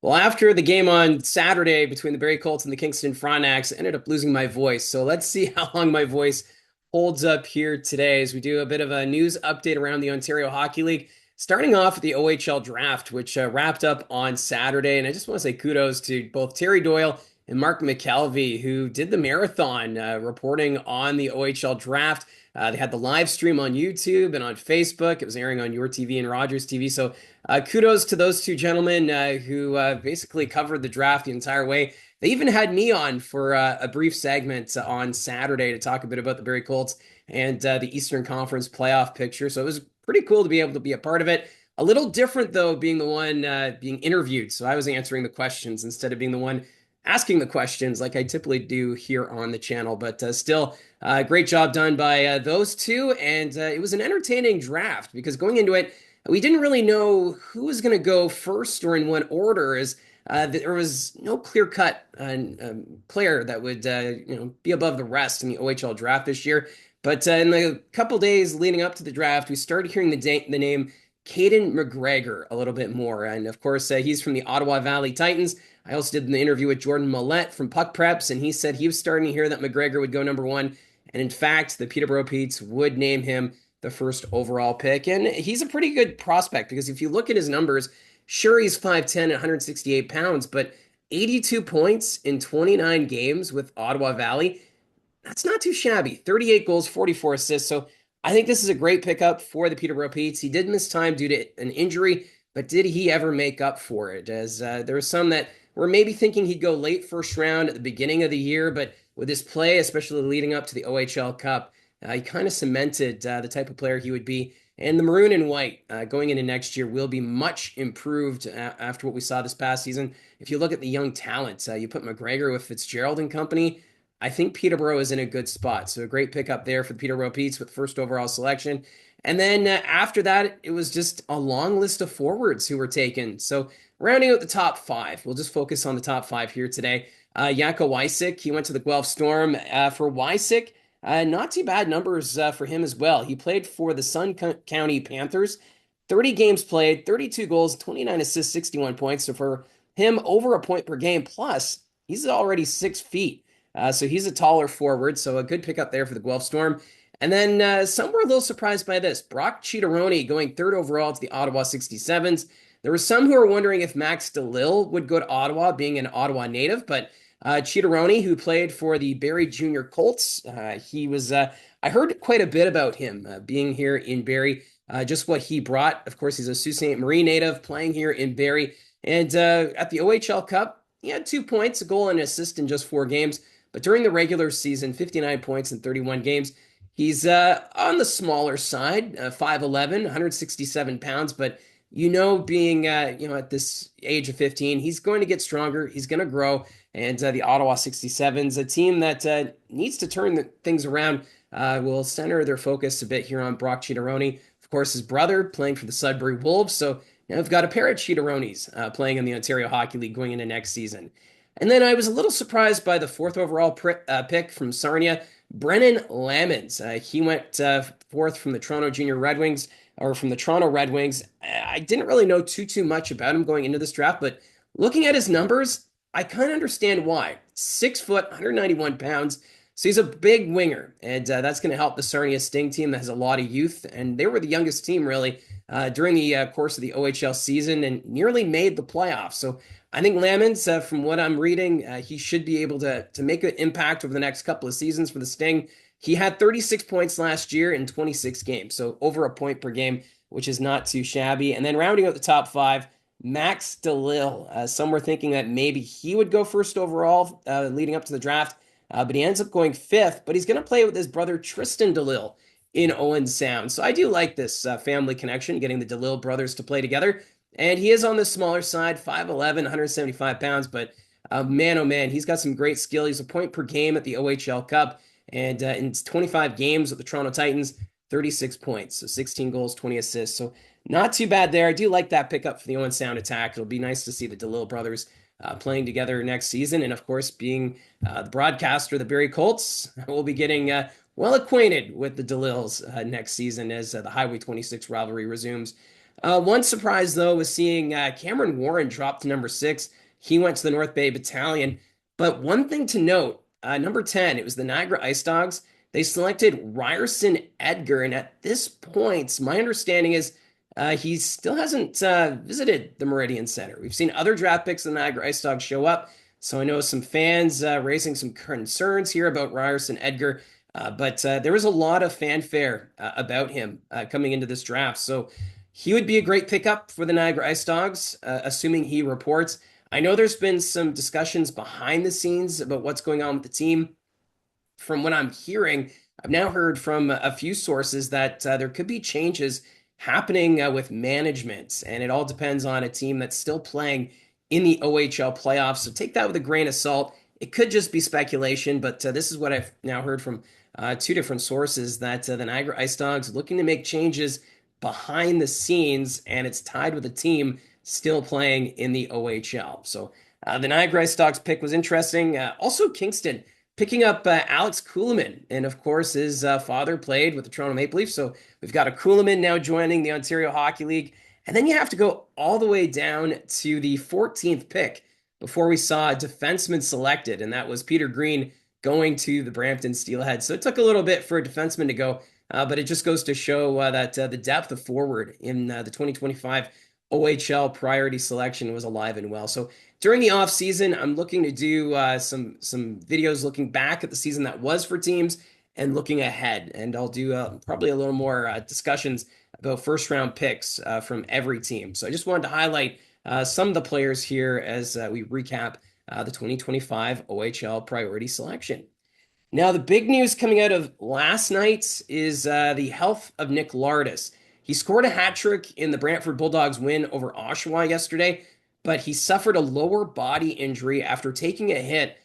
Well, after the game on Saturday between the Barrie Colts and the Kingston Frontenacs, I ended up losing my voice. So let's see how long my voice holds up here today as we do a bit of a news update around the Ontario Hockey League. Starting off with the OHL draft, which wrapped up on Saturday. And I just want to say kudos to both Terry Doyle and Mark McKelvey, who did the marathon reporting on the OHL draft. They had the live stream on YouTube and on Facebook. It was airing on your TV and Rogers TV. So kudos to those two gentlemen who basically covered the draft the entire way. They even had me on for a brief segment on Saturday to talk a bit about the Barrie Colts and the Eastern Conference playoff picture. So it was pretty cool to be able to be a part of it. A little different, though, being the one being interviewed. So I was answering the questions instead of being the one asking the questions like I typically do here on the channel. But still, great job done by those two. And it was an entertaining draft because going into it, we didn't really know who was going to go first or in what order, as there was no clear-cut player that would be above the rest in the OHL draft this year. But in the couple days leading up to the draft, we started hearing the name Caden McGregor a little bit more. And of course, he's from the Ottawa Valley Titans. I also did an interview with Jordan Millette from Puck Preps, and he said he was starting to hear that McGregor would go number one. And in fact, the Peterborough Petes would name him the first overall pick. And he's a pretty good prospect because if you look at his numbers, sure, he's 5'10 and 168 pounds, but 82 points in 29 games with Ottawa Valley. That's not too shabby. 38 goals, 44 assists. So I think this is a great pickup for the Peterborough Petes. He did miss time due to an injury, but did he ever make up for it? As there were some that were maybe thinking he'd go late first round at the beginning of the year, but with his play, especially leading up to the OHL Cup, he kind of cemented the type of player he would be. And the maroon and white going into next year will be much improved after what we saw this past season. If you look at the young talent, you put McGregor with Fitzgerald and company. I think Peterborough is in a good spot. So a great pickup there for the Peterborough Petes with first overall selection. And then after that, it was just a long list of forwards who were taken. So rounding out the top five, we'll just focus on the top five here today. Janko Wysick, he went to the Guelph Storm. For Wysick, not too bad numbers for him as well. He played for the Sun County Panthers, 30 games played, 32 goals, 29 assists, 61 points. So for him, over a point per game. Plus, he's already 6 feet. So he's a taller forward. So a good pickup there for the Guelph Storm. And then some were a little surprised by this. Brock Chitteroni going third overall to the Ottawa 67s. There were some who were wondering if Max DeLille would go to Ottawa, being an Ottawa native, but Chitteroni, who played for the Barrie Junior Colts, he was, I heard quite a bit about him being here in Barrie, just what he brought. Of course, he's a Sault Ste. Marie native playing here in Barrie. And at the OHL Cup, he had 2 points, a goal, and an assist in just 4 games. But during the regular season, 59 points in 31 games. He's on the smaller side, 5'11", 167 pounds, but being at this age of 15, he's going to get stronger. He's going to grow. And the Ottawa 67s, a team that needs to turn things around, will center their focus a bit here on Brock Chitteroni. Of course, his brother playing for the Sudbury Wolves. So now we've got a pair of Chitteronis playing in the Ontario Hockey League going into next season. And then I was a little surprised by the fourth overall pick from Sarnia, Brennan Lamons. He went fourth from the Toronto Junior Red Wings, or from the Toronto Red Wings. I didn't really know too much about him going into this draft, but looking at his numbers, I kind of understand why. 6 foot, 191 pounds. So he's a big winger, and that's going to help the Sarnia Sting team that has a lot of youth. And they were the youngest team, really, during the course of the OHL season and nearly made the playoffs. So I think Lamons, from what I'm reading, he should be able to make an impact over the next couple of seasons for the Sting. He had 36 points last year in 26 games, so over a point per game, which is not too shabby. And then rounding out the top five, Max DeLille. Some were thinking that maybe he would go first overall leading up to the draft, but he ends up going fifth. But he's going to play with his brother Tristan DeLille in Owen Sound. So I do like this family connection, getting the DeLille brothers to play together. And he is on the smaller side, 5'11", 175 pounds, but man, oh man, he's got some great skill. He's a point per game at the OHL Cup, and in 25 games with the Toronto Titans, 36 points, so 16 goals, 20 assists. So not too bad there. I do like that pickup for the Owen Sound attack. It'll be nice to see the DeLille brothers playing together next season, and of course, being the broadcaster of the Barrie Colts, we'll be getting well acquainted with the DeLilles next season as the Highway 26 rivalry resumes. One surprise, though, was seeing Cameron Warren drop to number 6. He went to the North Bay Battalion. But one thing to note, number 10, it was the Niagara Ice Dogs. They selected Ryerson Edgar, and at this point, my understanding is he still hasn't visited the Meridian Center. We've seen other draft picks of the Niagara Ice Dogs show up, so I know some fans raising some concerns here about Ryerson Edgar, but there was a lot of fanfare about him coming into this draft. So he would be a great pickup for the Niagara Ice Dogs, assuming he reports. I know there's been some discussions behind the scenes about what's going on with the team. From what I'm hearing, I've now heard from a few sources that there could be changes happening with management, and it all depends on a team that's still playing in the OHL playoffs. So take that with a grain of salt. It could just be speculation, but this is what I've now heard from two different sources that the Niagara Ice Dogs are looking to make changes behind the scenes, and it's tied with a team still playing in the OHL. So the Niagara Ice Dogs pick was interesting. Also, Kingston picking up Alex Kuleman, and of course, his father played with the Toronto Maple Leafs. So we've got a Kuleman now joining the Ontario Hockey League. And then you have to go all the way down to the 14th pick before we saw a defenseman selected, and that was Peter Green going to the Brampton Steelheads. So it took a little bit for a defenseman to go, but it just goes to show that the depth of forward in the 2025 OHL priority selection was alive and well. So during the off season, I'm looking to do some videos looking back at the season that was for teams and looking ahead. And I'll do probably a little more discussions about first round picks from every team. So I just wanted to highlight some of the players here as we recap the 2025 OHL priority selection. Now, the big news coming out of last night is the health of Nick Lardis. He scored a hat trick in the Brantford Bulldogs win over Oshawa yesterday, but he suffered a lower body injury after taking a hit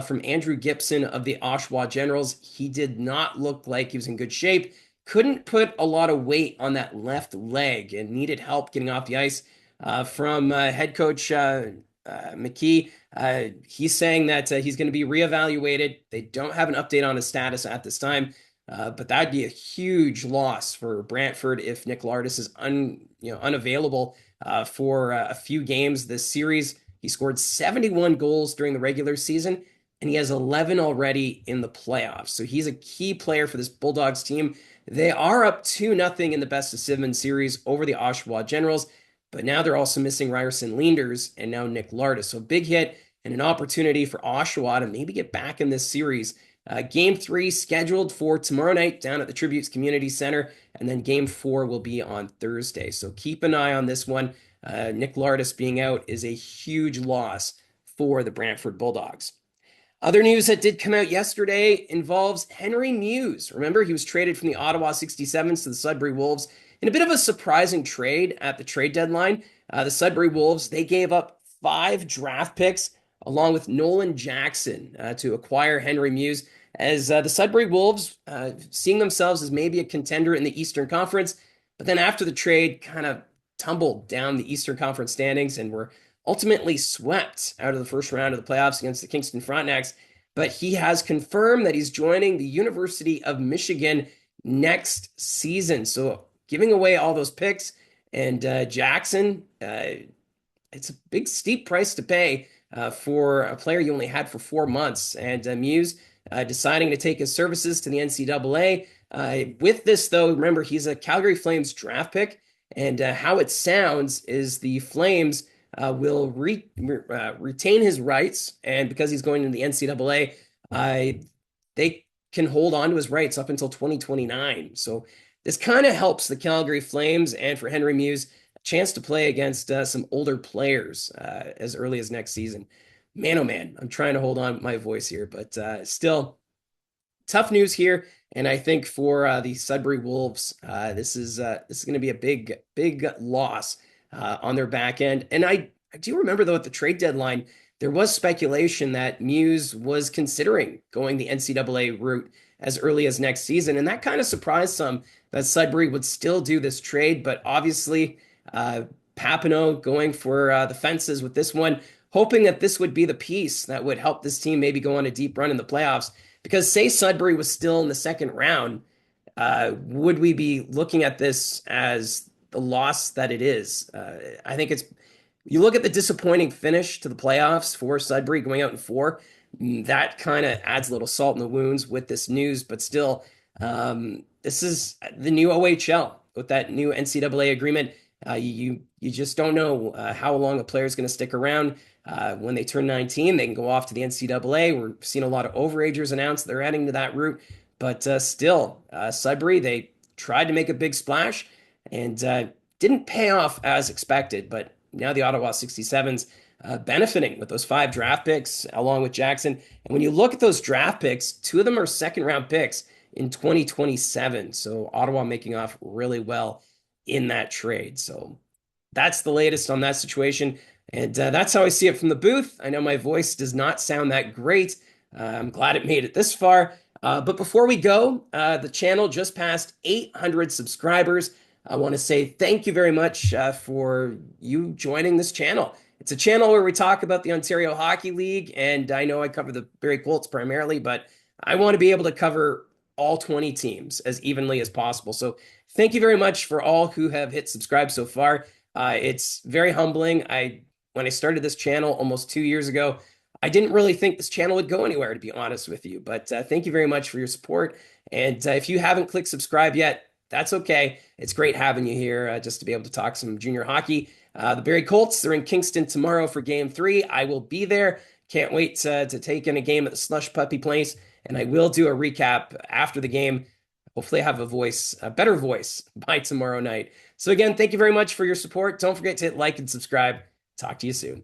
from Andrew Gibson of the Oshawa Generals. He did not look like he was in good shape, couldn't put a lot of weight on that left leg, and needed help getting off the ice from head coach McKee. He's saying that he's going to be reevaluated. They don't have an update on his status at this time, but that'd be a huge loss for Brantford if Nick Lardis is unavailable for a few games this series. He scored 71 goals during the regular season, and he has 11 already in the playoffs. So he's a key player for this Bulldogs team. They are up 2-0 in the best of 7 series over the Oshawa Generals, but now they're also missing Ryerson Leanders and now Nick Lardis. So big hit and an opportunity for Oshawa to maybe get back in this series. Game 3 scheduled for tomorrow night down at the Tributes Community Center, and then Game 4 will be on Thursday. So keep an eye on this one. Nick Lardis being out is a huge loss for the Brantford Bulldogs. Other news that did come out yesterday involves Henry Mews. Remember, he was traded from the Ottawa 67s to the Sudbury Wolves in a bit of a surprising trade at the trade deadline. The Sudbury Wolves, they gave up 5 draft picks along with Nolan Jackson to acquire Henry Mews, as the Sudbury Wolves seeing themselves as maybe a contender in the Eastern Conference, but then after the trade kind of tumbled down the Eastern Conference standings and were ultimately swept out of the first round of the playoffs against the Kingston Frontenacs. But he has confirmed that he's joining the University of Michigan next season. So giving away all those picks, and Jackson, it's a big, steep price to pay for a player you only had for 4 months. And Mews deciding to take his services to the NCAA. With this, though, remember, he's a Calgary Flames draft pick. And how it sounds is the Flames will retain his rights. And because he's going to the NCAA, they can hold on to his rights up until 2029. So this kind of helps the Calgary Flames, and for Henry Mews, a chance to play against some older players as early as next season. Man, oh man, I'm trying to hold on my voice here, but still tough news here. And I think for the Sudbury Wolves, this is going to be a big loss on their back end. And I do remember, though, at the trade deadline, there was speculation that Mews was considering going the NCAA route as early as next season. And that kind of surprised some that Sudbury would still do this trade. But obviously, Papineau going for the fences with this one, hoping that this would be the piece that would help this team maybe go on a deep run in the playoffs. Because say Sudbury was still in the second round, would we be looking at this as the loss that it is. I think it's you look at the disappointing finish to the playoffs for Sudbury going out in four. That kind of adds a little salt in the wounds with this news, but still, this is the new OHL with that new NCAA agreement. You just don't know how long a player is going to stick around. When they turn 19, they can go off to the NCAA. We're seeing a lot of overagers announce they're heading to that route, but still, Sudbury, they tried to make a big splash and didn't pay off as expected. But now the Ottawa 67s benefiting with those five draft picks along with Jackson. And when you look at those draft picks, two of them are second round picks in 2027. So Ottawa making off really well in that trade. So that's the latest on that situation. And that's how I see it from the booth. I know my voice does not sound that great. I'm glad it made it this far. But before we go, the channel just passed 800 subscribers. I want to say thank you very much for you joining this channel. It's a channel where we talk about the Ontario Hockey League, and I know I cover the Barrie Colts primarily, but I want to be able to cover all 20 teams as evenly as possible. So thank you very much for all who have hit subscribe so far. It's very humbling. When I started this channel almost 2 years ago, I didn't really think this channel would go anywhere, to be honest with you. But thank you very much for your support. And if you haven't clicked subscribe yet, that's okay. It's great having you here just to be able to talk some junior hockey. The Barrie Colts, they're in Kingston tomorrow for game 3. I will be there. Can't wait to take in a game at the Slush Puppy Place. And I will do a recap after the game. Hopefully I have a better voice by tomorrow night. So again, thank you very much for your support. Don't forget to hit like and subscribe. Talk to you soon.